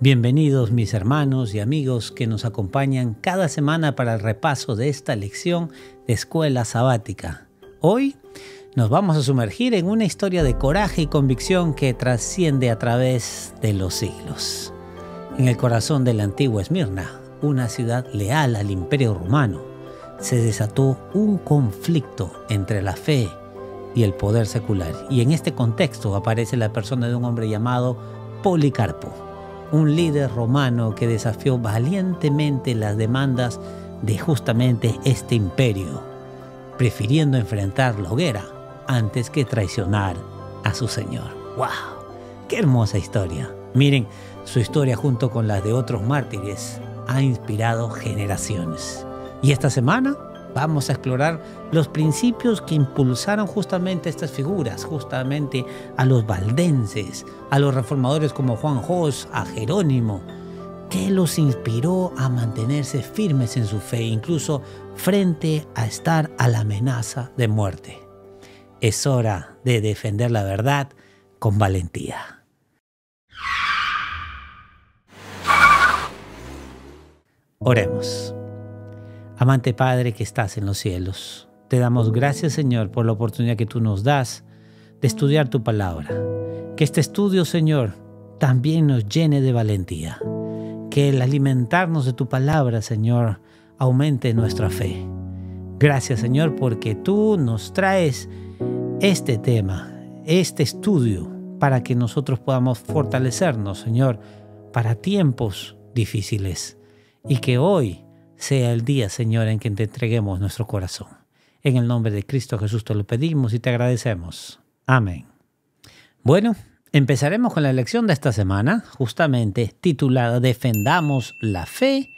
Bienvenidos mis hermanos y amigos que nos acompañan cada semana para el repaso de esta lección de escuela sabática. Hoy nos vamos a sumergir en una historia de coraje y convicción que trasciende a través de los siglos. En el corazón de la antigua Esmirna, una ciudad leal al Imperio Romano, se desató un conflicto entre la fe y el poder secular. Y en este contexto aparece la persona de un hombre llamado Policarpo, un líder romano que desafió valientemente las demandas de justamente este imperio, prefiriendo enfrentar la hoguera antes que traicionar a su señor. ¡Wow! ¡Qué hermosa historia! Miren, su historia junto con la de otros mártires ha inspirado generaciones. Y esta semana vamos a explorar los principios que impulsaron justamente estas figuras, justamente a los valdenses, a los reformadores como Juan Hus, a Jerónimo, que los inspiró a mantenerse firmes en su fe, incluso frente a estar a la amenaza de muerte. Es hora de defender la verdad con valentía. Oremos. Amante Padre que estás en los cielos, te damos gracias, Señor, por la oportunidad que tú nos das de estudiar tu palabra. Que este estudio, Señor, también nos llene de valentía. Que el alimentarnos de tu palabra, Señor, aumente nuestra fe. Gracias, Señor, porque tú nos traes este tema, este estudio, para que nosotros podamos fortalecernos, Señor, para tiempos difíciles. Y que hoy sea el día, Señor, en que te entreguemos nuestro corazón. En el nombre de Cristo Jesús te lo pedimos y te agradecemos. Amén. Bueno, empezaremos con la lección de esta semana, justamente titulada Defendamos la fe,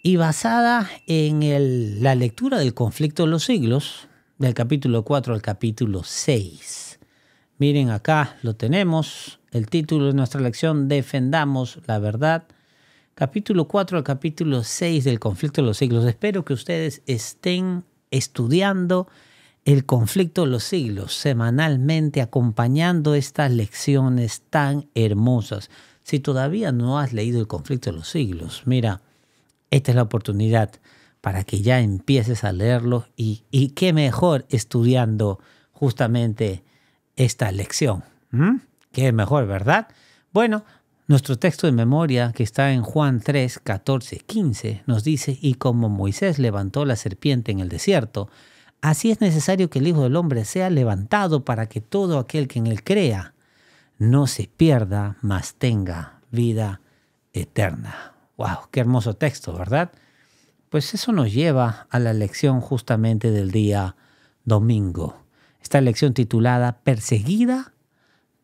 y basada en la lectura del conflicto de los siglos, del capítulo 4 al capítulo 6. Miren, acá lo tenemos, el título de nuestra lección, Defendamos la verdad, capítulo 4 al capítulo 6 del conflicto de los siglos. Espero que ustedes estén estudiando el conflicto de los siglos semanalmente, acompañando estas lecciones tan hermosas. Si todavía no has leído el conflicto de los siglos, mira, esta es la oportunidad para que ya empieces a leerlo y qué mejor estudiando justamente esta lección. Qué mejor, ¿verdad? Bueno, nuestro texto de memoria, que está en Juan 3, 14, 15, nos dice: y como Moisés levantó la serpiente en el desierto, así es necesario que el Hijo del Hombre sea levantado para que todo aquel que en él crea no se pierda, mas tenga vida eterna. ¡Wow! ¡Qué hermoso texto!, ¿verdad? Pues eso nos lleva a la lección justamente del día domingo. Esta lección titulada Perseguida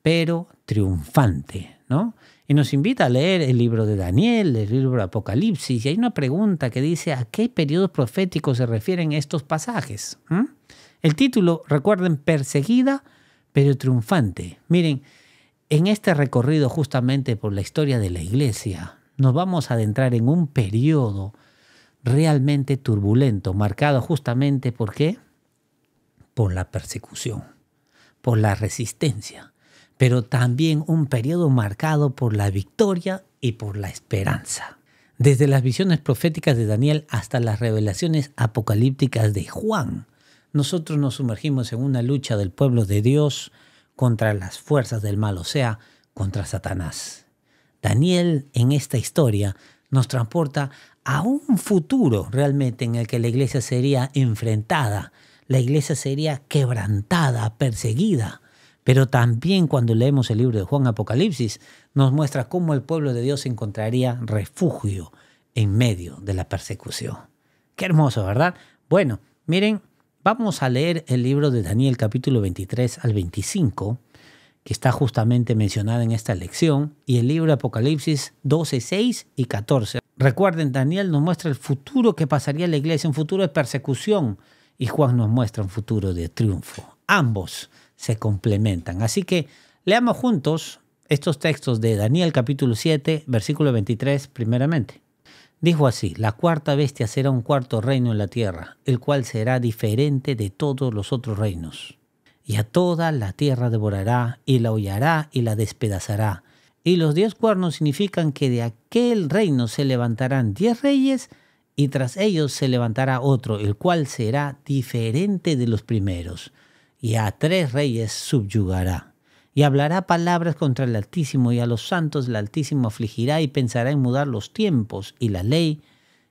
pero triunfante, ¿no? Y nos invita a leer el libro de Daniel, el libro de Apocalipsis. Y hay una pregunta que dice: ¿a qué periodos proféticos se refieren estos pasajes? El título, recuerden, Perseguida pero triunfante. Miren, en este recorrido justamente por la historia de la iglesia, nos vamos a adentrar en un periodo realmente turbulento, marcado justamente ¿por qué? Por la persecución, por la resistencia, pero también un periodo marcado por la victoria y por la esperanza. Desde las visiones proféticas de Daniel hasta las revelaciones apocalípticas de Juan, nosotros nos sumergimos en una lucha del pueblo de Dios contra las fuerzas del mal, o sea, contra Satanás. Daniel, en esta historia, nos transporta a un futuro realmente en el que la iglesia sería enfrentada, la iglesia sería quebrantada, perseguida. Pero también cuando leemos el libro de Juan Apocalipsis, nos muestra cómo el pueblo de Dios encontraría refugio en medio de la persecución. Qué hermoso, ¿verdad? Bueno, miren, vamos a leer el libro de Daniel capítulo 23 al 25, que está justamente mencionado en esta lección, y el libro de Apocalipsis 12, 6 y 14. Recuerden, Daniel nos muestra el futuro que pasaría en la iglesia, un futuro de persecución, y Juan nos muestra un futuro de triunfo. Ambos se complementan. Así que leamos juntos estos textos de Daniel capítulo 7, versículo 23 primeramente. Dijo así: la cuarta bestia será un cuarto reino en la tierra, el cual será diferente de todos los otros reinos. Y a toda la tierra devorará, y la hollará y la despedazará, Y los 10 cuernos significan que de aquel reino se levantarán 10 reyes y tras ellos se levantará otro, el cual será diferente de los primeros. Y a 3 reyes subyugará. Y hablará palabras contra el Altísimo, y a los santos el Altísimo afligirá y pensará en mudar los tiempos y la ley,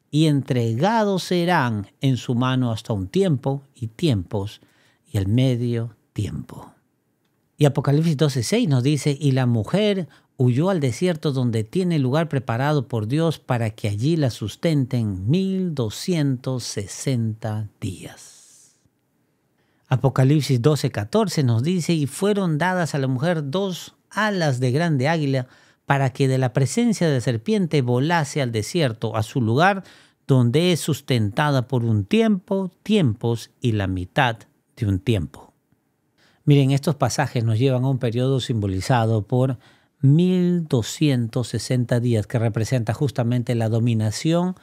y entregados serán en su mano hasta un tiempo y tiempos y el medio tiempo. Y Apocalipsis 12:6 nos dice, y la mujer huyó al desierto donde tiene lugar preparado por Dios para que allí la sustenten 1260 días. Apocalipsis 12:14 nos dice, y fueron dadas a la mujer 2 alas de grande águila para que de la presencia de serpiente volase al desierto, a su lugar donde es sustentada por un tiempo, tiempos y la mitad de un tiempo. Miren, estos pasajes nos llevan a un periodo simbolizado por 1260 días, que representa justamente la dominación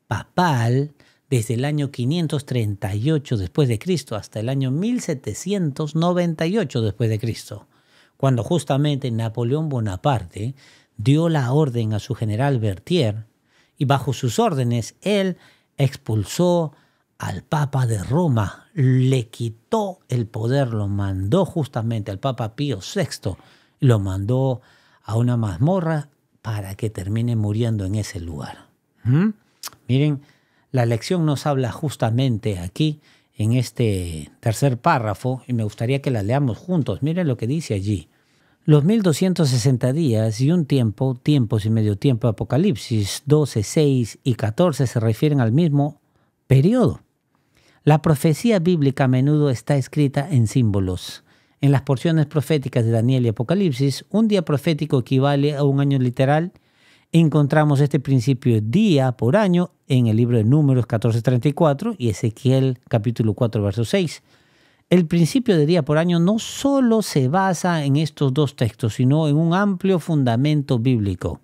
papal desde el año 538 después de Cristo hasta el año 1798 después de Cristo, cuando justamente Napoleón Bonaparte dio la orden a su general Berthier y bajo sus órdenes él expulsó al Papa de Roma, le quitó el poder, lo mandó justamente al Papa Pío VI, lo mandó a una mazmorra para que termine muriendo en ese lugar. Miren, la lección nos habla justamente aquí en este tercer párrafo y me gustaría que la leamos juntos. Miren lo que dice allí. Los 1260 días y un tiempo, tiempos y medio tiempo, Apocalipsis 12, 6 y 14 se refieren al mismo periodo. La profecía bíblica a menudo está escrita en símbolos. En las porciones proféticas de Daniel y Apocalipsis, un día profético equivale a un año literal. Encontramos este principio día por año en el libro de Números 14:34 y Ezequiel capítulo 4, verso 6. El principio de día por año no solo se basa en estos dos textos, sino en un amplio fundamento bíblico.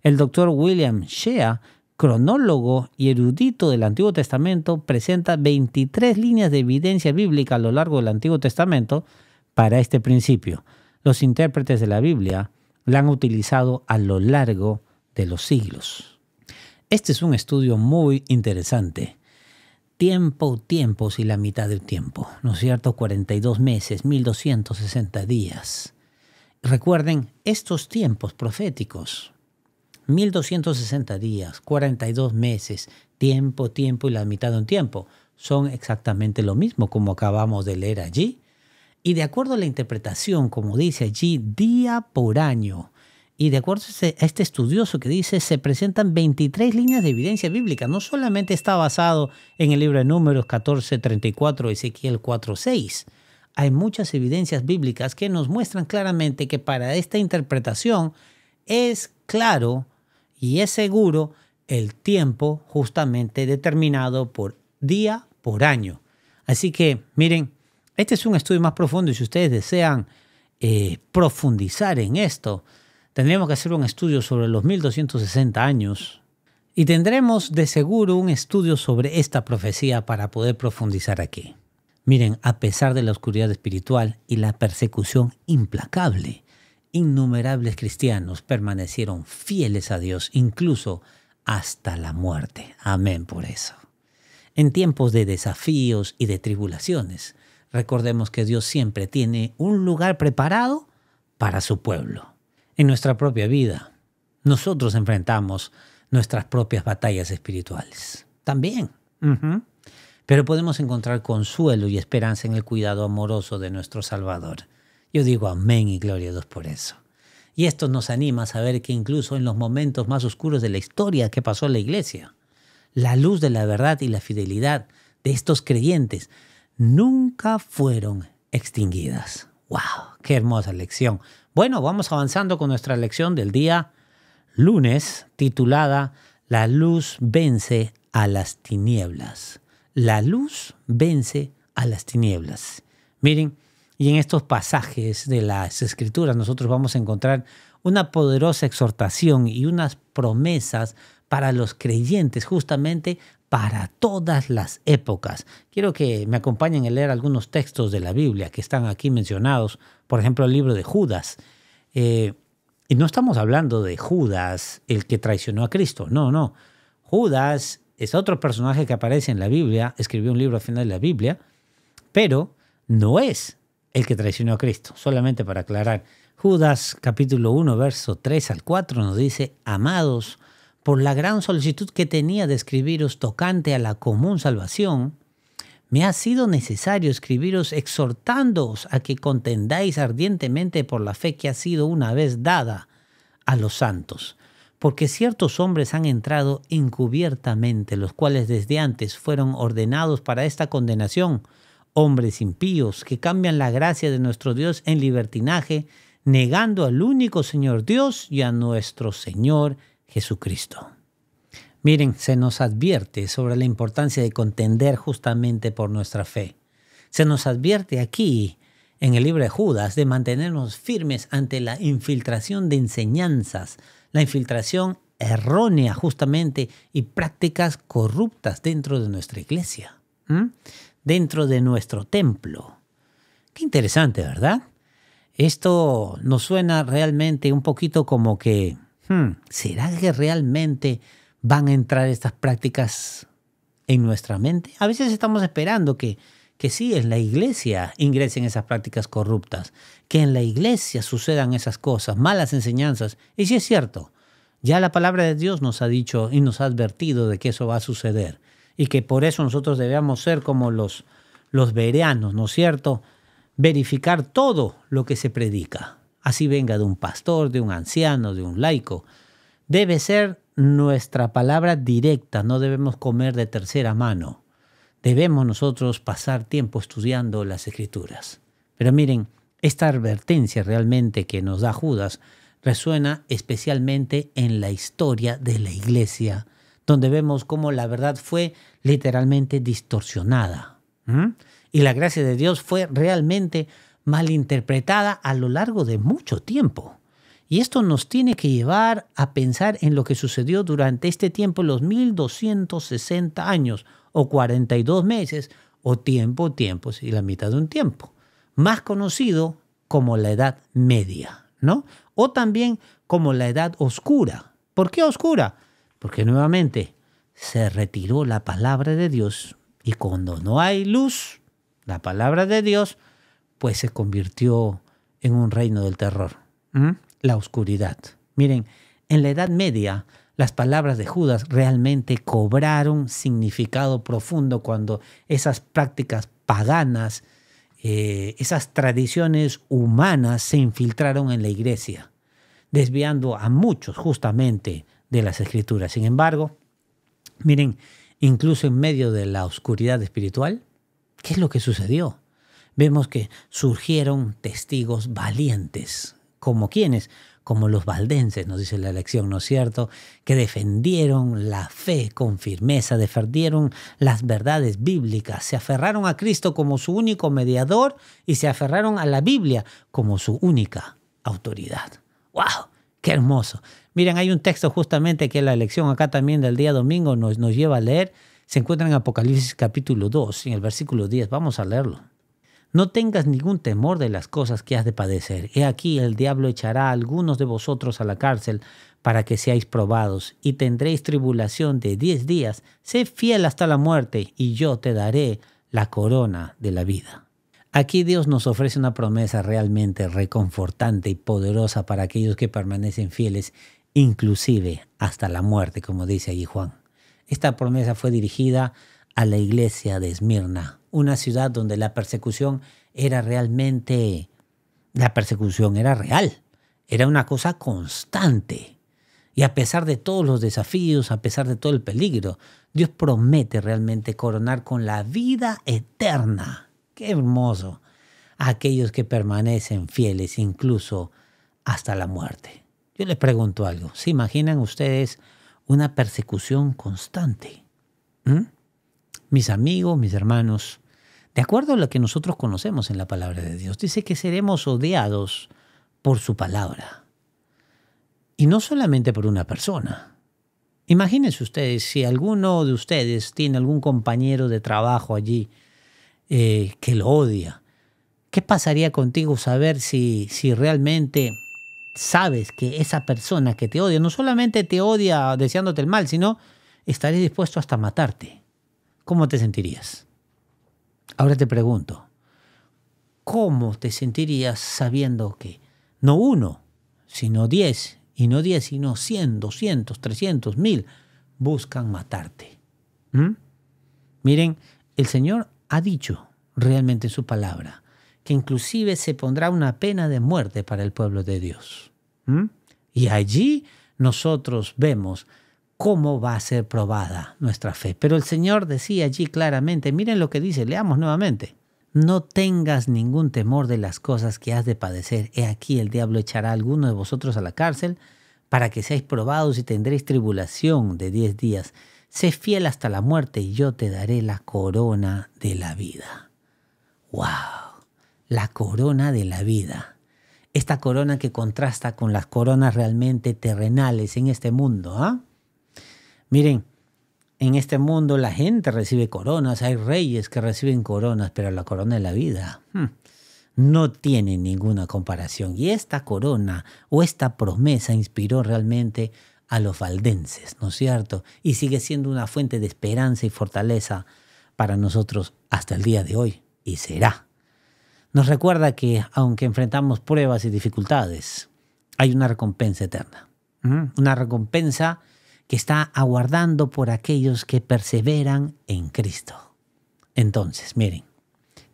El doctor William Shea, cronólogo y erudito del Antiguo Testamento, presenta 23 líneas de evidencia bíblica a lo largo del Antiguo Testamento para este principio. Los intérpretes de la Biblia la han utilizado a lo largo de los siglos. Este es un estudio muy interesante. Tiempo, tiempos y la mitad del tiempo, ¿no es cierto? 42 meses, 1260 días. Recuerden estos tiempos proféticos. 1260 días, 42 meses, tiempo, tiempo y la mitad de un tiempo. Son exactamente lo mismo como acabamos de leer allí. Y de acuerdo a la interpretación, como dice allí, día por año, y de acuerdo a este estudioso que dice, se presentan 23 líneas de evidencia bíblica. No solamente está basado en el libro de Números 14:34, Ezequiel 4:6. Hay muchas evidencias bíblicas que nos muestran claramente que para esta interpretación es claro y es seguro el tiempo justamente determinado por día por año. Así que, miren, este es un estudio más profundo y si ustedes desean profundizar en esto, tendremos que hacer un estudio sobre los 1260 años y tendremos de seguro un estudio sobre esta profecía para poder profundizar aquí. Miren, a pesar de la oscuridad espiritual y la persecución implacable, innumerables cristianos permanecieron fieles a Dios, incluso hasta la muerte. Amén por eso. En tiempos de desafíos y de tribulaciones, recordemos que Dios siempre tiene un lugar preparado para su pueblo. En nuestra propia vida, nosotros enfrentamos nuestras propias batallas espirituales. También. Pero podemos encontrar consuelo y esperanza en el cuidado amoroso de nuestro Salvador. Yo digo amén y gloria a Dios por eso. Y esto nos anima a saber que incluso en los momentos más oscuros de la historia que pasó la iglesia, la luz de la verdad y la fidelidad de estos creyentes nunca fueron extinguidas. ¡Wow! ¡Qué hermosa lección! Bueno, vamos avanzando con nuestra lección del día lunes, titulada La luz vence a las tinieblas. La luz vence a las tinieblas. Miren, y en estos pasajes de las Escrituras nosotros vamos a encontrar una poderosa exhortación y unas promesas para los creyentes, justamente para todas las épocas. Quiero que me acompañen a leer algunos textos de la Biblia que están aquí mencionados. Por ejemplo, el libro de Judas. Y no estamos hablando de Judas, el que traicionó a Cristo. No, no. Judas es otro personaje que aparece en la Biblia, escribió un libro al final de la Biblia, pero no es el que traicionó a Cristo. Solamente para aclarar, Judas capítulo 1, verso 3 al 4 nos dice: amados, por la gran solicitud que tenía de escribiros tocante a la común salvación, me ha sido necesario escribiros exhortándoos a que contendáis ardientemente por la fe que ha sido una vez dada a los santos. Porque ciertos hombres han entrado encubiertamente, los cuales desde antes fueron ordenados para esta condenación, hombres impíos que cambian la gracia de nuestro Dios en libertinaje, negando al único Señor Dios y a nuestro Señor Jesucristo. Miren, se nos advierte sobre la importancia de contender justamente por nuestra fe. Se nos advierte aquí, en el libro de Judas, de mantenernos firmes ante la infiltración de enseñanzas, la infiltración errónea justamente y prácticas corruptas dentro de nuestra iglesia, dentro de nuestro templo. Qué interesante, ¿verdad? Esto nos suena realmente un poquito como que, ¿será que realmente van a entrar estas prácticas en nuestra mente? A veces estamos esperando que sí, en la iglesia ingresen esas prácticas corruptas, que en la iglesia sucedan esas cosas, malas enseñanzas. Y sí es cierto, ya la palabra de Dios nos ha dicho y nos ha advertido de que eso va a suceder y que por eso nosotros debemos ser como los bereanos, ¿no es cierto? Verificar todo lo que se predica, así venga de un pastor, de un anciano, de un laico. Debe ser nuestra palabra directa, no debemos comer de tercera mano. Debemos nosotros pasar tiempo estudiando las Escrituras. Pero miren, esta advertencia realmente que nos da Judas resuena especialmente en la historia de la iglesia, donde vemos cómo la verdad fue literalmente distorsionada. Y la gracia de Dios fue realmente malinterpretada a lo largo de mucho tiempo. Y esto nos tiene que llevar a pensar en lo que sucedió durante este tiempo, los 1260 años, o 42 meses, o tiempos y la mitad de un tiempo, más conocido como la Edad Media, ¿no? O también como la Edad Oscura. ¿Por qué oscura? Porque nuevamente se retiró la palabra de Dios y cuando no hay luz, la palabra de Dios, pues se convirtió en un reino del terror, la oscuridad. Miren, en la Edad Media, las palabras de Judas realmente cobraron significado profundo cuando esas prácticas paganas, esas tradiciones humanas se infiltraron en la iglesia, desviando a muchos justamente de las Escrituras. Sin embargo, miren, incluso en medio de la oscuridad espiritual, ¿qué es lo que sucedió? Vemos que surgieron testigos valientes. ¿Como quiénes? Como los valdenses, nos dice la lección, ¿no es cierto? Que defendieron la fe con firmeza, defendieron las verdades bíblicas, se aferraron a Cristo como su único mediador y se aferraron a la Biblia como su única autoridad. ¡Wow! ¡Qué hermoso! Miren, hay un texto justamente que la lección acá también del día domingo nos lleva a leer. Se encuentra en Apocalipsis capítulo 2, en el versículo 10. Vamos a leerlo. No tengas ningún temor de las cosas que has de padecer. He aquí el diablo echará a algunos de vosotros a la cárcel para que seáis probados y tendréis tribulación de 10 días. Sé fiel hasta la muerte y yo te daré la corona de la vida. Aquí Dios nos ofrece una promesa realmente reconfortante y poderosa para aquellos que permanecen fieles, inclusive hasta la muerte, como dice allí Juan. Esta promesa fue dirigida a la iglesia de Esmirna, una ciudad donde la persecución era realmente, la persecución era real, era una cosa constante. Y a pesar de todos los desafíos, a pesar de todo el peligro, Dios promete realmente coronar con la vida eterna. ¡Qué hermoso! A aquellos que permanecen fieles incluso hasta la muerte. Yo les pregunto algo, ¿se imaginan ustedes una persecución constante? Mis amigos, mis hermanos, de acuerdo a lo que nosotros conocemos en la palabra de Dios, dice que seremos odiados por su palabra. Y no solamente por una persona. Imagínense ustedes, si alguno de ustedes tiene algún compañero de trabajo allí que lo odia. ¿Qué pasaría contigo saber si realmente sabes que esa persona que te odia no solamente te odia deseándote el mal, sino estaría dispuesto hasta matarte, ¿cómo te sentirías? Ahora te pregunto, ¿cómo te sentirías sabiendo que no uno, sino 10, y no 10, sino 100, 200, 300, 1000 buscan matarte? Miren, el Señor ha dicho realmente en su palabra que inclusive se pondrá una pena de muerte para el pueblo de Dios. Y allí nosotros vemos cómo va a ser probada nuestra fe. Pero el Señor decía allí claramente, miren lo que dice, leamos nuevamente. No tengas ningún temor de las cosas que has de padecer. He aquí el diablo echará a alguno de vosotros a la cárcel para que seáis probados y tendréis tribulación de 10 días. Sé fiel hasta la muerte y yo te daré la corona de la vida. ¡Wow! La corona de la vida. Esta corona que contrasta con las coronas realmente terrenales en este mundo. Miren, en este mundo la gente recibe coronas, hay reyes que reciben coronas, pero la corona de la vida no tiene ninguna comparación. Y esta corona o esta promesa inspiró realmente a los valdenses, ¿no es cierto? Y sigue siendo una fuente de esperanza y fortaleza para nosotros hasta el día de hoy, y será. Nos recuerda que aunque enfrentamos pruebas y dificultades, hay una recompensa eterna. Una recompensa que está aguardando por aquellos que perseveran en Cristo. Entonces, miren,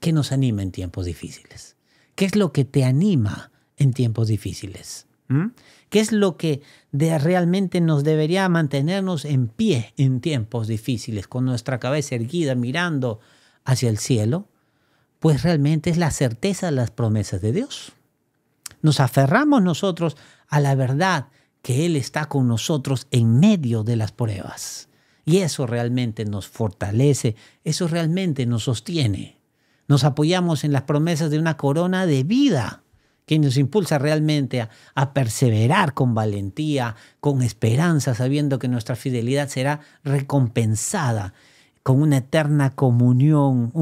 ¿qué nos anima en tiempos difíciles? ¿Qué es lo que te anima en tiempos difíciles? ¿Qué es lo que realmente nos debería mantenernos en pie en tiempos difíciles, con nuestra cabeza erguida, mirando hacia el cielo? Pues realmente es la certeza de las promesas de Dios. Nos aferramos nosotros a la verdad que Él está con nosotros en medio de las pruebas. Y eso realmente nos fortalece, eso realmente nos sostiene. Nos apoyamos en las promesas de una corona de vida que nos impulsa realmente a perseverar con valentía, con esperanza, sabiendo que nuestra fidelidad será recompensada con una eterna comunión,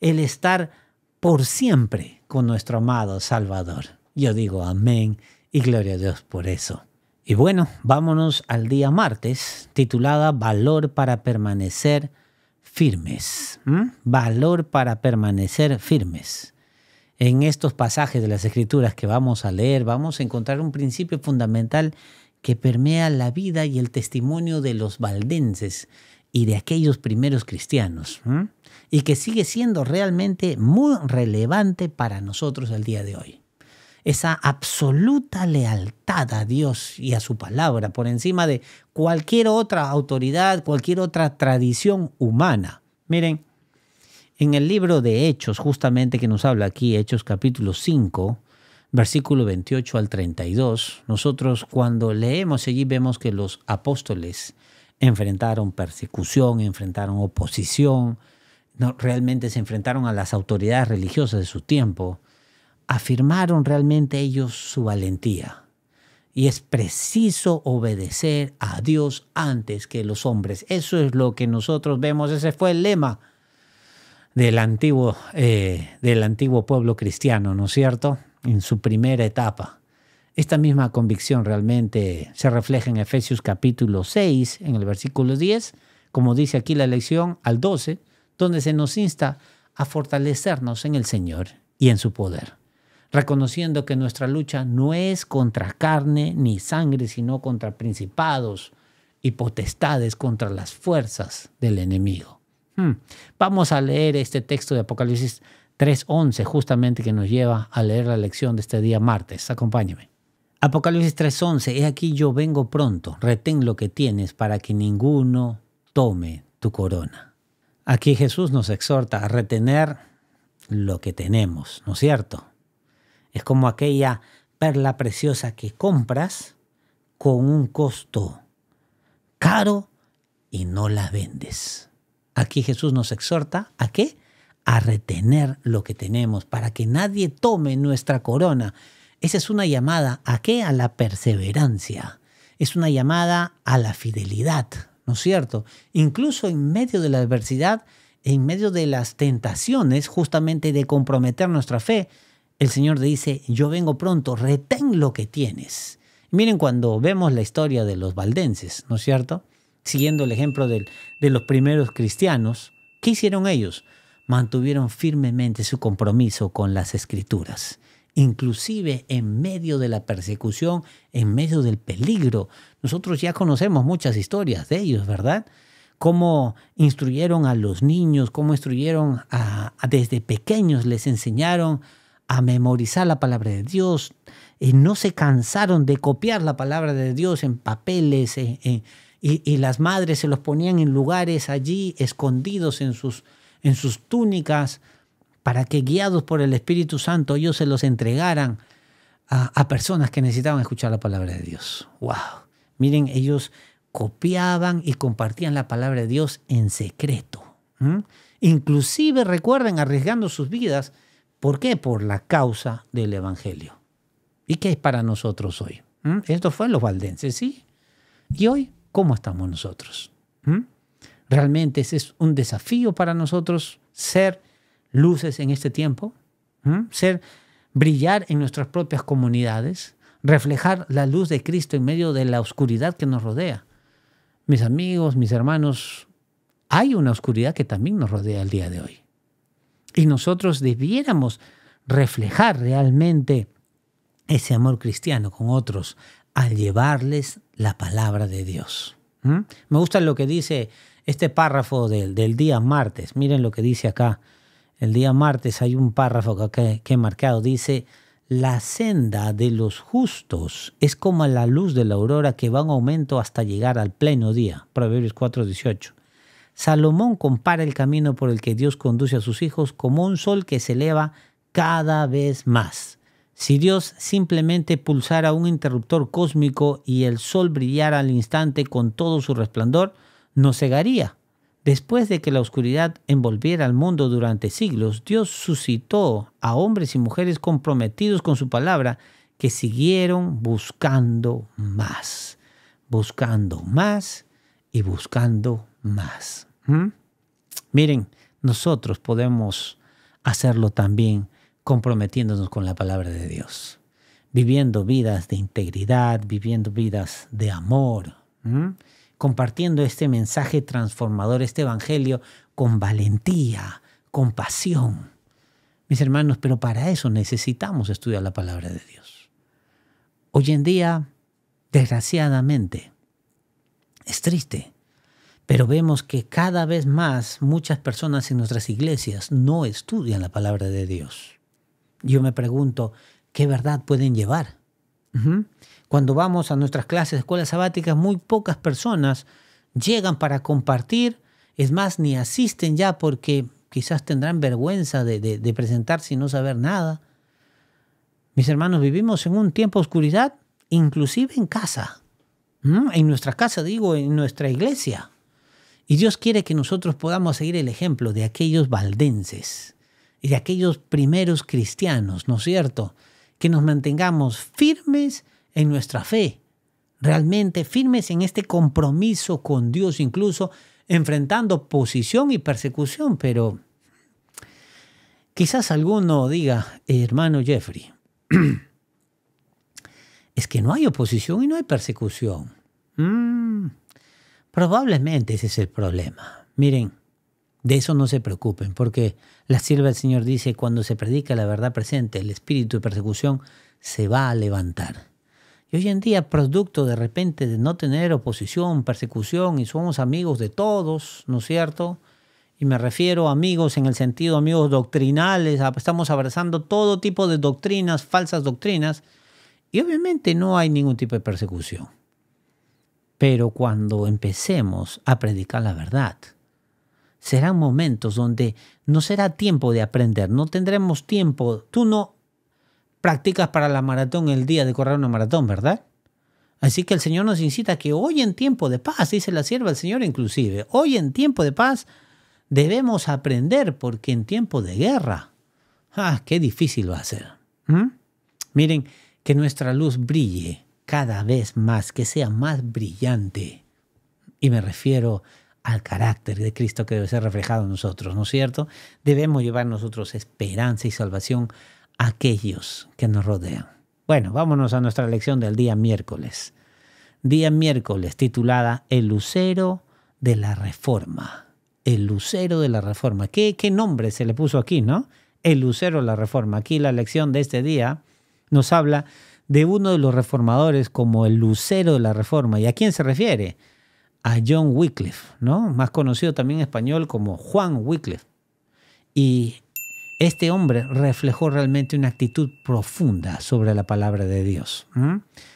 el estar por siempre con nuestro amado Salvador. Yo digo amén y gloria a Dios por eso. Y bueno, vámonos al día martes, titulada Valor para permanecer firmes. Valor para permanecer firmes. En estos pasajes de las Escrituras que vamos a leer, vamos a encontrar un principio fundamental que permea la vida y el testimonio de los valdenses y de aquellos primeros cristianos, y que sigue siendo realmente muy relevante para nosotros el día de hoy. Esa absoluta lealtad a Dios y a su palabra por encima de cualquier otra autoridad, cualquier otra tradición humana. Miren, en el libro de Hechos, justamente que nos habla aquí, Hechos capítulo 5, versículo 28 al 32, nosotros cuando leemos allí vemos que los apóstoles enfrentaron persecución, enfrentaron oposición, realmente se enfrentaron a las autoridades religiosas de su tiempo, afirmaron realmente ellos su valentía. Y es preciso obedecer a Dios antes que los hombres. Eso es lo que nosotros vemos, ese fue el lema del antiguo pueblo cristiano, ¿no es cierto? En su primera etapa. Esta misma convicción realmente se refleja en Efesios capítulo 6, en el versículo 10, como dice aquí la lección, al 12, donde se nos insta a fortalecernos en el Señor y en su poder, reconociendo que nuestra lucha no es contra carne ni sangre, sino contra principados y potestades, contra las fuerzas del enemigo. Vamos a leer este texto de Apocalipsis 3:11, justamente que nos lleva a leer la lección de este día martes. Acompáñame. Apocalipsis 3:11, he aquí yo vengo pronto, retén lo que tienes para que ninguno tome tu corona. Aquí Jesús nos exhorta a retener lo que tenemos, ¿no es cierto? Es como aquella perla preciosa que compras con un costo caro y no la vendes. Aquí Jesús nos exhorta ¿a qué? A retener lo que tenemos para que nadie tome nuestra corona. Esa es una llamada ¿a qué? A la perseverancia. Es una llamada a la fidelidad, ¿no es cierto? Incluso en medio de la adversidad, en medio de las tentaciones justamente de comprometer nuestra fe, el Señor dice, yo vengo pronto, retén lo que tienes. Miren cuando vemos la historia de los valdenses, ¿no es cierto? Siguiendo el ejemplo de los primeros cristianos, ¿qué hicieron ellos? Mantuvieron firmemente su compromiso con las Escrituras. Inclusive en medio de la persecución, en medio del peligro. Nosotros ya conocemos muchas historias de ellos, ¿verdad? Cómo instruyeron a los niños, cómo instruyeron desde pequeños, les enseñaron a memorizar la palabra de Dios. No se cansaron de copiar la palabra de Dios en papeles, y las madres se los ponían en lugares allí escondidos en sus túnicas, para que guiados por el Espíritu Santo ellos se los entregaran a personas que necesitaban escuchar la palabra de Dios. ¡Wow! Miren, ellos copiaban y compartían la palabra de Dios en secreto. Inclusive, recuerden, arriesgando sus vidas. ¿Por qué? Por la causa del Evangelio. ¿Y qué es para nosotros hoy? Esto fue los valdenses, ¿sí? ¿Y hoy cómo estamos nosotros? ¿Realmente ese es un desafío para nosotros ser luces en este tiempo? Brillar en nuestras propias comunidades, reflejar la luz de Cristo en medio de la oscuridad que nos rodea. Mis amigos, mis hermanos, hay una oscuridad que también nos rodea el día de hoy. Y nosotros debiéramos reflejar realmente ese amor cristiano con otros al llevarles la palabra de Dios. Me gusta lo que dice este párrafo del día martes. Miren lo que dice acá. El día martes hay un párrafo que he marcado. Dice, la senda de los justos es como la luz de la aurora que va en aumento hasta llegar al pleno día. Proverbios 4:18. Salomón compara el camino por el que Dios conduce a sus hijos como un sol que se eleva cada vez más. Si Dios simplemente pulsara un interruptor cósmico y el sol brillara al instante con todo su resplandor, nos cegaría. Después de que la oscuridad envolviera al mundo durante siglos, Dios suscitó a hombres y mujeres comprometidos con su palabra que siguieron buscando más y buscando más. Miren, nosotros podemos hacerlo también comprometiéndonos con la palabra de Dios, viviendo vidas de integridad, viviendo vidas de amor, compartiendo este mensaje transformador, este evangelio con valentía, con pasión. Mis hermanos, pero para eso necesitamos estudiar la palabra de Dios. Hoy en día, desgraciadamente, es triste, pero vemos que cada vez más muchas personas en nuestras iglesias no estudian la palabra de Dios. Yo me pregunto, ¿qué verdad pueden llevar? Cuando vamos a nuestras clases de escuelas sabáticas, muy pocas personas llegan para compartir. Es más, ni asisten ya porque quizás tendrán vergüenza de presentarse y no saber nada. Mis hermanos, vivimos en un tiempo de oscuridad, inclusive en casa. En nuestra casa, digo, en nuestra iglesia. Y Dios quiere que nosotros podamos seguir el ejemplo de aquellos valdenses y de aquellos primeros cristianos, ¿no es cierto? Que nos mantengamos firmes en nuestra fe, realmente firmes en este compromiso con Dios, incluso enfrentando oposición y persecución. Pero quizás alguno diga, hermano Jeffrey, es que no hay oposición y no hay persecución. Probablemente ese es el problema. Miren, de eso no se preocupen, porque la sierva del Señor dice, cuando se predica la verdad presente, el espíritu de persecución se va a levantar. Y hoy en día, producto de repente de no tener oposición, persecución, y somos amigos de todos, ¿no es cierto? Y me refiero a amigos en el sentido amigos doctrinales, estamos abrazando todo tipo de doctrinas, falsas doctrinas, y obviamente no hay ningún tipo de persecución. Pero cuando empecemos a predicar la verdad, serán momentos donde no será tiempo de aprender, no tendremos tiempo. Tú no practicas para la maratón el día de correr una maratón, ¿verdad? Así que el Señor nos incita a que hoy en tiempo de paz, dice la sierva del Señor inclusive, hoy en tiempo de paz debemos aprender, porque en tiempo de guerra, qué difícil va a ser. Miren, que nuestra luz brille cada vez más, que sea más brillante. Y me refiero al carácter de Cristo que debe ser reflejado en nosotros, ¿no es cierto? Debemos llevar nosotros esperanza y salvación a aquellos que nos rodean. Bueno, vámonos a nuestra lección del día miércoles. Día miércoles titulada El lucero de la reforma. El lucero de la reforma. ¿Qué nombre se le puso aquí, no? El lucero de la reforma. Aquí la lección de este día nos habla de uno de los reformadores como el lucero de la reforma. ¿Y a quién se refiere? A John Wycliffe, ¿no? Más conocido también en español como Juan Wycliffe. Y este hombre reflejó realmente una actitud profunda sobre la palabra de Dios.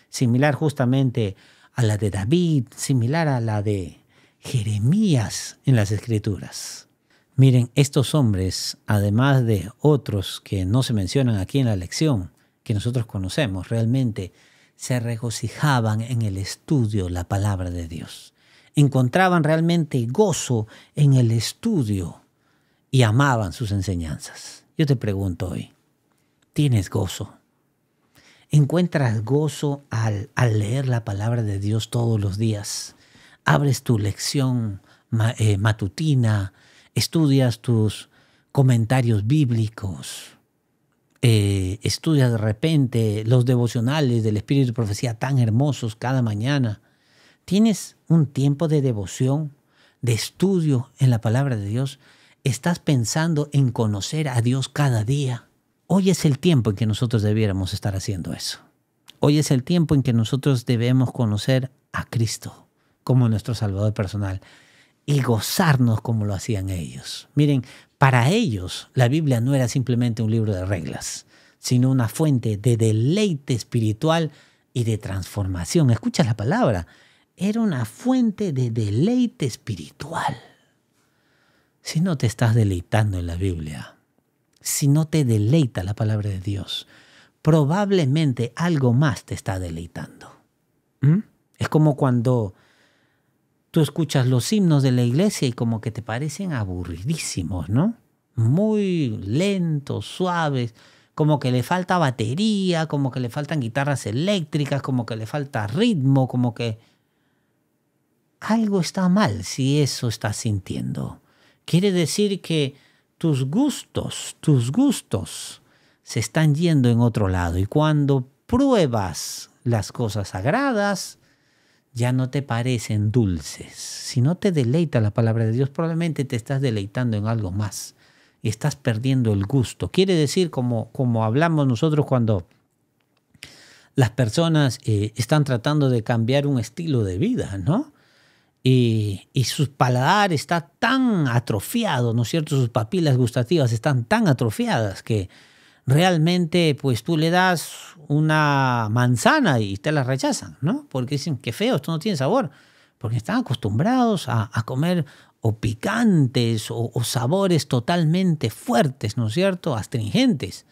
Similar justamente a la de David, similar a la de Jeremías en las Escrituras. Miren, estos hombres, además de otros que no se mencionan aquí en la lección, que nosotros conocemos, realmente se regocijaban en el estudio de la palabra de Dios. Encontraban realmente gozo en el estudio y amaban sus enseñanzas. Yo te pregunto hoy, ¿tienes gozo? ¿Encuentras gozo al leer la palabra de Dios todos los días? Abres tu lección matutina, estudias tus comentarios bíblicos, estudias de repente los devocionales del Espíritu de Profecía tan hermosos cada mañana. ¿Tienes un tiempo de devoción, de estudio en la palabra de Dios? ¿Estás pensando en conocer a Dios cada día? Hoy es el tiempo en que nosotros debiéramos estar haciendo eso. Hoy es el tiempo en que nosotros debemos conocer a Cristo como nuestro Salvador personal y gozarnos como lo hacían ellos. Miren, para ellos la Biblia no era simplemente un libro de reglas, sino una fuente de deleite espiritual y de transformación. Escucha la palabra. Era una fuente de deleite espiritual. Si no te estás deleitando en la Biblia, si no te deleita la palabra de Dios, probablemente algo más te está deleitando. Es como cuando tú escuchas los himnos de la iglesia y como que te parecen aburridísimos, ¿no? Muy lentos, suaves, como que le falta batería, como que le faltan guitarras eléctricas, como que le falta ritmo, como que algo está mal si eso estás sintiendo. Quiere decir que tus gustos se están yendo en otro lado. Y cuando pruebas las cosas sagradas, ya no te parecen dulces. Si no te deleita la palabra de Dios, probablemente te estás deleitando en algo más. Y estás perdiendo el gusto. Quiere decir, como hablamos nosotros cuando las personas están tratando de cambiar un estilo de vida, ¿no? Y su paladar está tan atrofiado, ¿no es cierto? Sus papilas gustativas están tan atrofiadas que realmente pues tú le das una manzana y te la rechazan, ¿no? Porque dicen, qué feo, esto no tiene sabor. Porque están acostumbrados a comer o picantes o sabores totalmente fuertes, ¿no es cierto? Astringentes.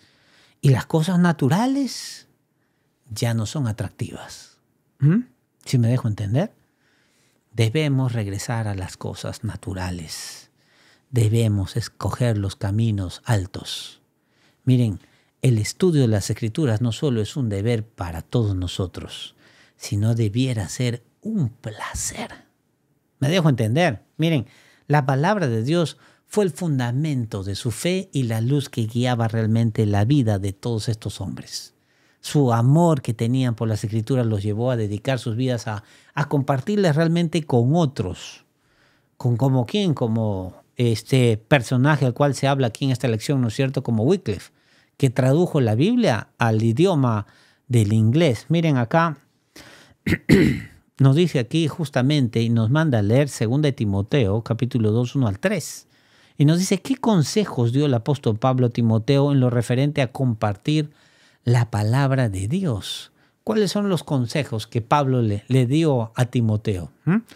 Y las cosas naturales ya no son atractivas. ¿Sí me dejo entender? Debemos regresar a las cosas naturales. Debemos escoger los caminos altos. Miren, el estudio de las Escrituras no solo es un deber para todos nosotros, sino debiera ser un placer. ¿Me dejo entender? Miren, la palabra de Dios fue el fundamento de su fe y la luz que guiaba realmente la vida de todos estos hombres. Su amor que tenían por las Escrituras los llevó a dedicar sus vidas a compartirlas realmente con otros. ¿Como quién? Como este personaje al cual se habla aquí en esta lección, ¿no es cierto? Como Wycliffe, que tradujo la Biblia al idioma del inglés. Miren acá, nos dice aquí justamente y nos manda a leer 2 Timoteo, capítulo 2, 1 al 3. Y nos dice, ¿qué consejos dio el apóstol Pablo a Timoteo en lo referente a compartir la palabra de Dios? ¿Cuáles son los consejos que Pablo le dio a Timoteo?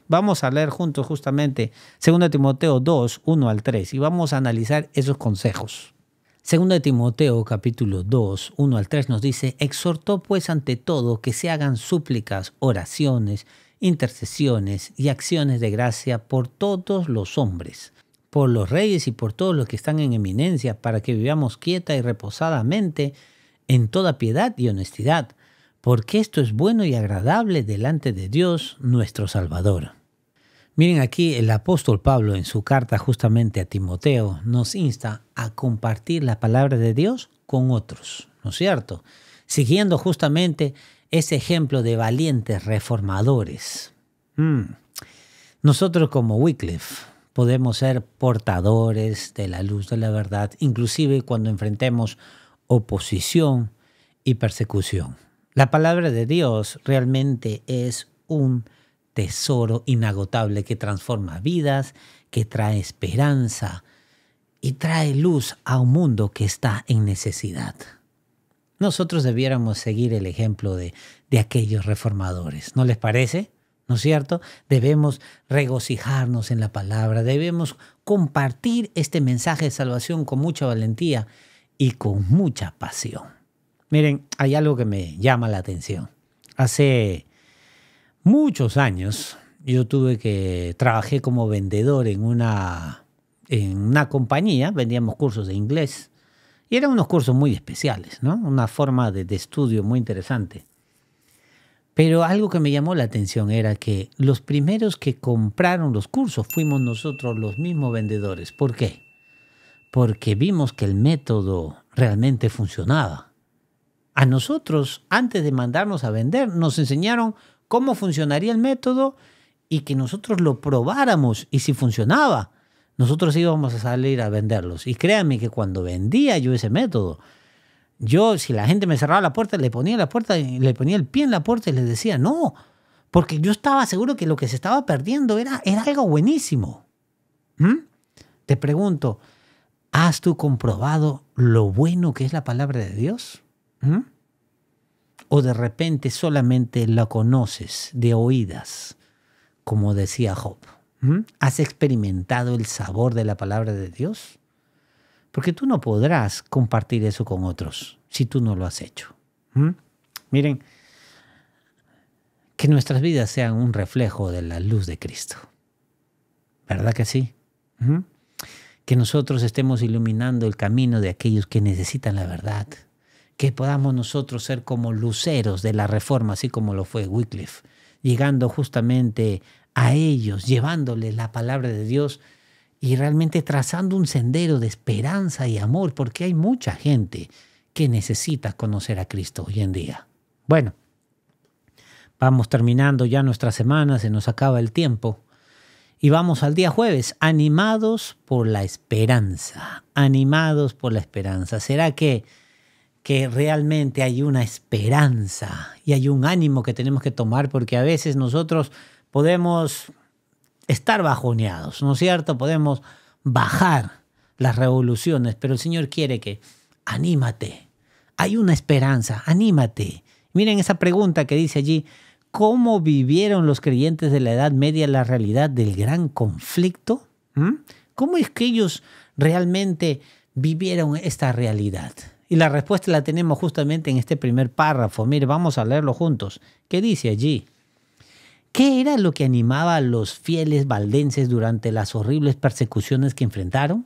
Vamos a leer juntos justamente 2 Timoteo 2, 1 al 3 y vamos a analizar esos consejos. 2 Timoteo capítulo 2, 1 al 3 nos dice, exhortó pues ante todo que se hagan súplicas, oraciones, intercesiones y acciones de gracia por todos los hombres, por los reyes y por todos los que están en eminencia, para que vivamos quieta y reposadamente en toda piedad y honestidad, porque esto es bueno y agradable delante de Dios nuestro Salvador. Miren aquí el apóstol Pablo en su carta justamente a Timoteo nos insta a compartir la palabra de Dios con otros, ¿no es cierto? Siguiendo justamente ese ejemplo de valientes reformadores. Nosotros como Wycliffe podemos ser portadores de la luz de la verdad, inclusive cuando enfrentemos oposición y persecución. La palabra de Dios realmente es un tesoro inagotable que transforma vidas, que trae esperanza y trae luz a un mundo que está en necesidad. Nosotros debiéramos seguir el ejemplo de aquellos reformadores, ¿no les parece? ¿No es cierto? Debemos regocijarnos en la palabra, debemos compartir este mensaje de salvación con mucha valentía y con mucha pasión. Miren, hay algo que me llama la atención. Hace muchos años yo trabajé como vendedor en una compañía, vendíamos cursos de inglés y eran unos cursos muy especiales, ¿no? Una forma de estudio muy interesante. Pero algo que me llamó la atención era que los primeros que compraron los cursos fuimos nosotros los mismos vendedores. ¿Por qué? Porque vimos que el método realmente funcionaba. A nosotros, antes de mandarnos a vender, nos enseñaron cómo funcionaría el método y que nosotros lo probáramos. Y si funcionaba, nosotros íbamos a salir a venderlos. Y créanme que cuando vendía yo ese método, si la gente me cerraba la puerta, le ponía el pie en la puerta y les decía no, porque yo estaba seguro que lo que se estaba perdiendo era algo buenísimo. Te pregunto, ¿has tú comprobado lo bueno que es la palabra de Dios? ¿O de repente solamente la conoces de oídas, como decía Job? ¿Has experimentado el sabor de la palabra de Dios? Porque tú no podrás compartir eso con otros si tú no lo has hecho. Miren, que nuestras vidas sean un reflejo de la luz de Cristo. ¿Verdad que sí? Que nosotros estemos iluminando el camino de aquellos que necesitan la verdad. Que podamos nosotros ser como luceros de la reforma, así como lo fue Wycliffe, llegando justamente a ellos, llevándoles la palabra de Dios y realmente trazando un sendero de esperanza y amor, porque hay mucha gente que necesita conocer a Cristo hoy en día. Bueno, vamos terminando ya nuestra semana, se nos acaba el tiempo. Y vamos al día jueves, animados por la esperanza. Animados por la esperanza. ¿Será que realmente hay una esperanza y hay un ánimo que tenemos que tomar? Porque a veces nosotros podemos estar bajoneados, ¿no es cierto? Podemos bajar las revoluciones, pero el Señor quiere que anímate. Hay una esperanza, anímate. Miren esa pregunta que dice allí, ¿cómo vivieron los creyentes de la Edad Media la realidad del gran conflicto? ¿Cómo es que ellos realmente vivieron esta realidad? Y la respuesta la tenemos justamente en este primer párrafo. Mire, vamos a leerlo juntos. ¿Qué dice allí? ¿Qué era lo que animaba a los fieles valdenses durante las horribles persecuciones que enfrentaron?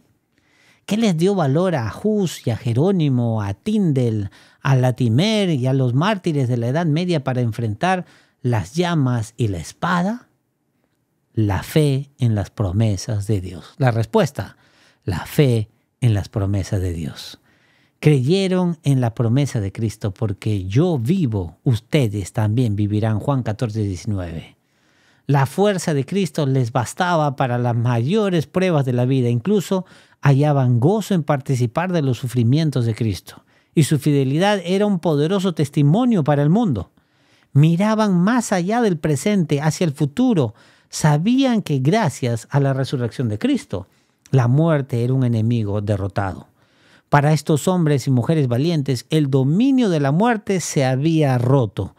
¿Qué les dio valor a Hus y a Jerónimo, a Tyndale, a Latimer y a los mártires de la Edad Media para enfrentar las llamas y la espada? La fe en las promesas de Dios. La respuesta, la fe en las promesas de Dios. Creyeron en la promesa de Cristo porque yo vivo, ustedes también vivirán. Juan 14:19. La fuerza de Cristo les bastaba para las mayores pruebas de la vida. Incluso hallaban gozo en participar de los sufrimientos de Cristo. Y su fidelidad era un poderoso testimonio para el mundo. Miraban más allá del presente, hacia el futuro. Sabían que gracias a la resurrección de Cristo, la muerte era un enemigo derrotado. Para estos hombres y mujeres valientes, el dominio de la muerte se había roto.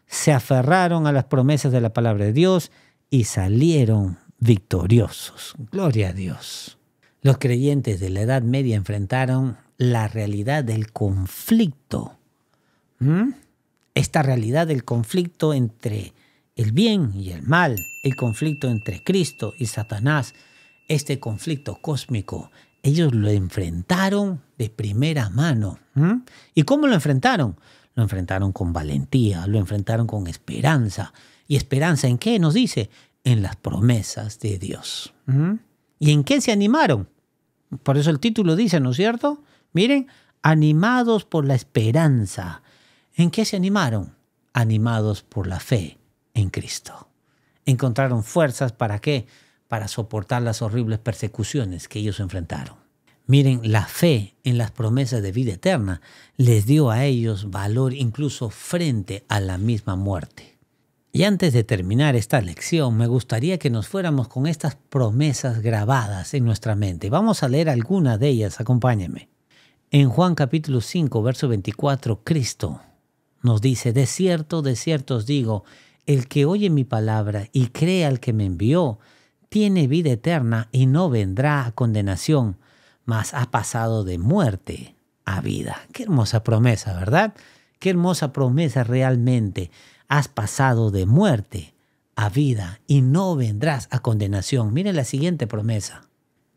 Se aferraron a las promesas de la palabra de Dios y salieron victoriosos. Gloria a Dios. Los creyentes de la Edad Media enfrentaron la realidad del conflicto. Esta realidad del conflicto entre el bien y el mal, el conflicto entre Cristo y Satanás, este conflicto cósmico, ellos lo enfrentaron de primera mano. ¿Y cómo lo enfrentaron? Lo enfrentaron con valentía, lo enfrentaron con esperanza. ¿Y esperanza en qué? Nos dice, en las promesas de Dios. ¿Y en qué se animaron? Por eso el título dice, ¿no es cierto? Miren, animados por la esperanza. ¿En qué se animaron? Animados por la fe en Cristo. Encontraron fuerzas ¿para qué? Para soportar las horribles persecuciones que ellos enfrentaron. Miren, la fe en las promesas de vida eterna les dio a ellos valor incluso frente a la misma muerte. Y antes de terminar esta lección, me gustaría que nos fuéramos con estas promesas grabadas en nuestra mente. Vamos a leer algunas de ellas, acompáñenme. En Juan capítulo 5, verso 24, Cristo nos dice: de cierto os digo, el que oye mi palabra y cree al que me envió, tiene vida eterna y no vendrá a condenación, mas ha pasado de muerte a vida. Qué hermosa promesa, ¿verdad? Qué hermosa promesa realmente. Has pasado de muerte a vida y no vendrás a condenación. Miren la siguiente promesa.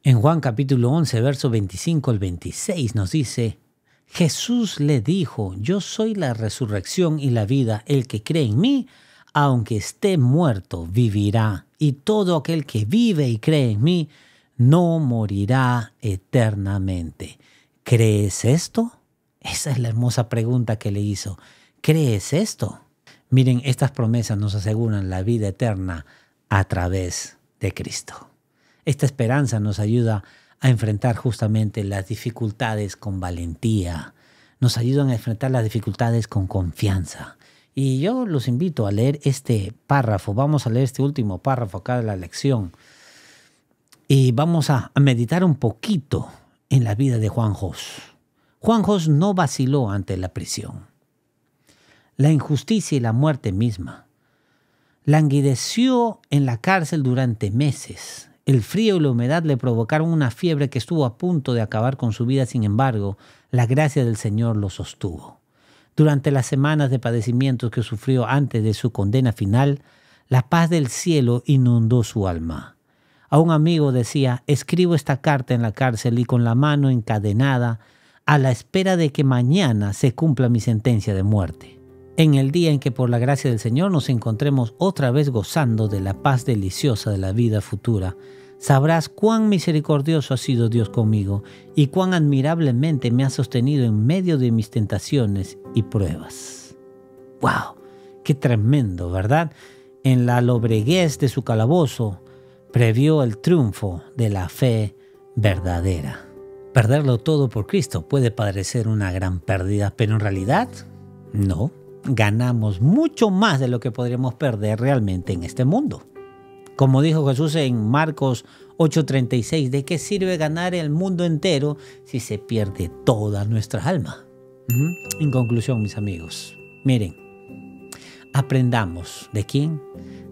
En Juan capítulo 11, verso 25 al 26 nos dice: Jesús le dijo: yo soy la resurrección y la vida. El que cree en mí, aunque esté muerto, vivirá. Y todo aquel que vive y cree en mí, no morirá eternamente. ¿Crees esto? Esa es la hermosa pregunta que le hizo. ¿Crees esto? Miren, estas promesas nos aseguran la vida eterna a través de Cristo. Esta esperanza nos ayuda a enfrentar justamente las dificultades con valentía. Nos ayudan a enfrentar las dificultades con confianza. Y yo los invito a leer este párrafo. Vamos a leer este último párrafo acá de la lección. Y vamos a meditar un poquito en la vida de Juan Jos. Juan Jos no vaciló ante la prisión, la injusticia y la muerte misma. Languideció en la cárcel durante meses. El frío y la humedad le provocaron una fiebre que estuvo a punto de acabar con su vida. Sin embargo, la gracia del Señor lo sostuvo. Durante las semanas de padecimientos que sufrió antes de su condena final, la paz del cielo inundó su alma. A un amigo decía: escribo esta carta en la cárcel y con la mano encadenada, a la espera de que mañana se cumpla mi sentencia de muerte. En el día en que por la gracia del Señor nos encontremos otra vez gozando de la paz deliciosa de la vida futura, sabrás cuán misericordioso ha sido Dios conmigo y cuán admirablemente me ha sostenido en medio de mis tentaciones y pruebas. ¡Wow! ¡Qué tremendo!, ¿verdad? En la lobreguez de su calabozo, previó el triunfo de la fe verdadera. Perderlo todo por Cristo puede parecer una gran pérdida, pero en realidad no. Ganamos mucho más de lo que podríamos perder realmente en este mundo. Como dijo Jesús en Marcos 8:36, ¿de qué sirve ganar el mundo entero si se pierde toda nuestra alma? En conclusión, mis amigos, miren, aprendamos ¿de quién?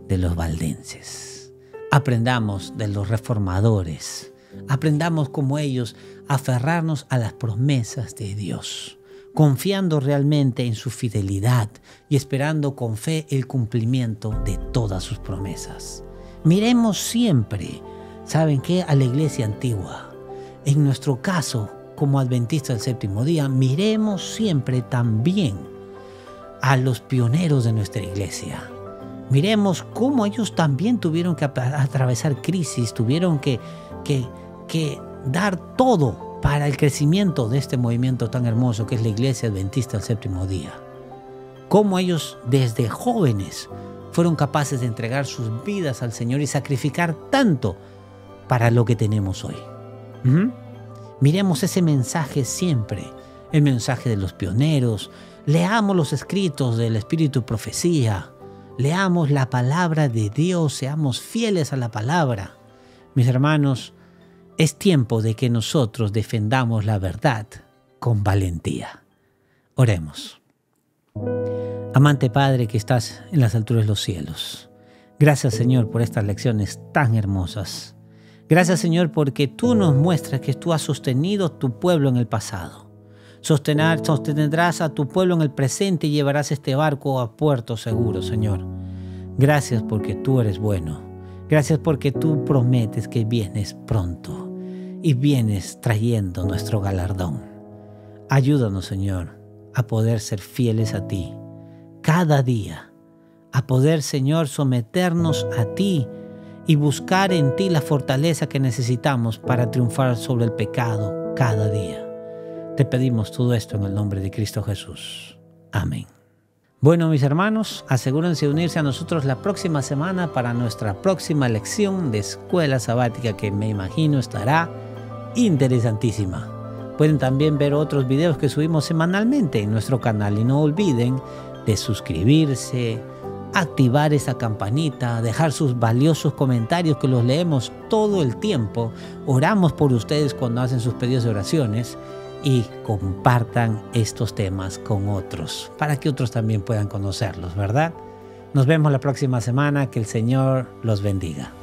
De los valdenses. Aprendamos de los reformadores. Aprendamos como ellos a aferrarnos a las promesas de Dios, confiando realmente en su fidelidad y esperando con fe el cumplimiento de todas sus promesas. Miremos siempre, ¿saben qué?, a la iglesia antigua. En nuestro caso, como adventistas del séptimo día, miremos siempre también a los pioneros de nuestra iglesia. Miremos cómo ellos también tuvieron que atravesar crisis, tuvieron que dar todo para el crecimiento de este movimiento tan hermoso que es la iglesia adventista del séptimo día. Cómo ellos desde jóvenes fueron capaces de entregar sus vidas al Señor y sacrificar tanto para lo que tenemos hoy. Miremos ese mensaje siempre, el mensaje de los pioneros. Leamos los escritos del Espíritu Profecía. Leamos la palabra de Dios, seamos fieles a la palabra. Mis hermanos, es tiempo de que nosotros defendamos la verdad con valentía. Oremos. Amante Padre que estás en las alturas de los cielos, gracias Señor por estas lecciones tan hermosas. Gracias Señor porque tú nos muestras que tú has sostenido a tu pueblo en el pasado. Sostendrás a tu pueblo en el presente y llevarás este barco a puerto seguro, Señor. Gracias porque tú eres bueno. Gracias porque tú prometes que vienes pronto y vienes trayendo nuestro galardón. Ayúdanos, Señor, a poder ser fieles a ti cada día, a poder, Señor, someternos a ti y buscar en ti la fortaleza que necesitamos para triunfar sobre el pecado cada día. Te pedimos todo esto en el nombre de Cristo Jesús. Amén. Bueno, mis hermanos, asegúrense de unirse a nosotros la próxima semana para nuestra próxima lección de escuela sabática, que me imagino estará interesantísima. Pueden también ver otros videos que subimos semanalmente en nuestro canal y no olviden de suscribirse, activar esa campanita, dejar sus valiosos comentarios que los leemos todo el tiempo. Oramos por ustedes cuando hacen sus pedidos de oraciones. Y compartan estos temas con otros, para que otros también puedan conocerlos, ¿verdad? Nos vemos la próxima semana. Que el Señor los bendiga.